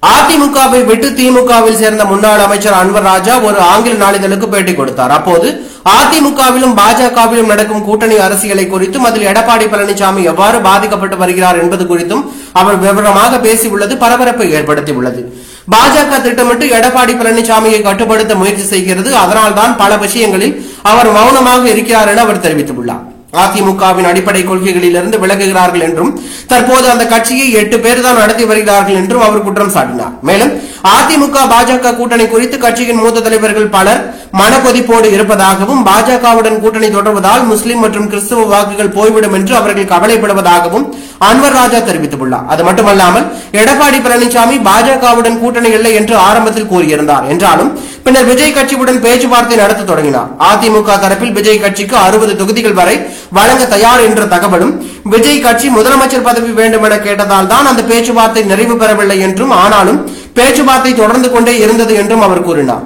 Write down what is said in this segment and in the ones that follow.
அதிமுகவை விட்டு திமுகவில் சேர்ந்த முன்னாள் அமைச்சர் அன்வர் ராஜா ஒரு ஆங்கில நாளிதழுக்கு பேட்டி கொடுத்தார். அப்போது அதிமுகவிலும் பாஜகவிலும் நடக்கும் கூட்டணி அரசியலை குறித்தும் அதில் எடப்பாடி பழனிசாமி எவ்வாறு பாதிக்கப்பட்டு வருகிறார் என்பது குறித்தும் அவர் விவரமாக பேசியுள்ளது பரபரப்பை ஏற்படுத்தியுள்ளது. பாஜக திட்டமிட்டு எடப்பாடி பழனிசாமியை கட்டுப்படுத்த முயற்சி செய்கிறது. அதனால்தான் பல விஷயங்களில் அவர் மௌனமாக இருக்கிறார் என அவர் தெரிவித்துள்ளார். அதிமுகவின் அடிப்படை கொள்கைகளிலிருந்து விலகுகிறார்கள் என்றும் தற்போது அந்த கட்சியை 8 பேர் தான் நடத்தி வருகிறார்கள் என்றும் அவர் குற்றம் சாட்டினார். மேலும் அதிமுக பாஜக கூட்டணி குறித்து கட்சியின் மூத்த தலைவர்கள் பலர் மனக்கொதிப்போடு இருப்பதாகவும் பாஜகவுடன் கூட்டணி தொடர்வதால் முஸ்லிம் மற்றும் கிறிஸ்தவ வாக்குகள் போய்விடும் என்று அவர்கள் கவலைப்படுவதாகவும் அன்வர் ராஜா தெரிவித்துள்ளார். அது மட்டுமல்லாமல் எடப்பாடி பழனிசாமி பாஜகவுடன் கூட்டணி இல்லை என்று ஆரம்பத்தில் கூறியிருந்தார் என்றாலும் பின்னர் விஜய் கட்சியுடன் பேச்சுவார்த்தை நடத்த தொடங்கினார். அதிமுக தரப்பில் விஜய் கட்சிக்கு 60 தொகுதிகள் வரை வழங்க தயார் என்ற தகவலும் விஜய் கட்சி முதலமைச்சர் பதவி வேண்டும் என கேட்டதால் தான் அந்த பேச்சுவார்த்தை நிறைவு பெறவில்லை என்றும் ஆனாலும் பேச்சுவார்த்தை தொடர்ந்து கொண்டே இருந்தது என்றும் அவர் கூறினார்.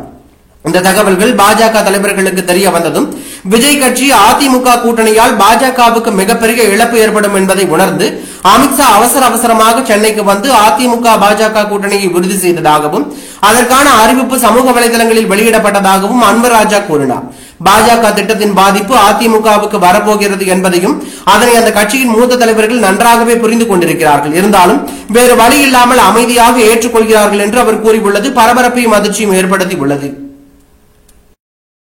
இந்த தகவல்கள் பாஜக தலைவர்களுக்கு தெரிய வந்ததும் விஜய் கட்சி அதிமுக கூட்டணியால் பாஜகவுக்கு மிகப்பெரிய இழப்பு ஏற்படும் என்பதை உணர்ந்து அமித்ஷா அவசரமாக சென்னைக்கு வந்து அதிமுக பாஜக கூட்டணியை உறுதி செய்ததாகவும் அதற்கான அறிவிப்பு சமூக வலைதளங்களில் வெளியிடப்பட்டதாகவும் அன்வர் ராஜா கூறினார். பாஜக திட்டத்தின் பாதிப்பு அதிமுகவுக்கு வரப்போகிறது என்பதையும் அதனை அந்த கட்சியின் மூத்த தலைவர்கள் நன்றாகவே புரிந்து கொண்டிருக்கிறார்கள். இருந்தாலும் வேறு வழி இல்லாமல் அமைதியாக ஏற்றுக்கொள்கிறார்கள் என்று அவர் கூறியுள்ளது பரபரப்பையும் அதிர்ச்சியும் ஏற்படுத்தியுள்ளது.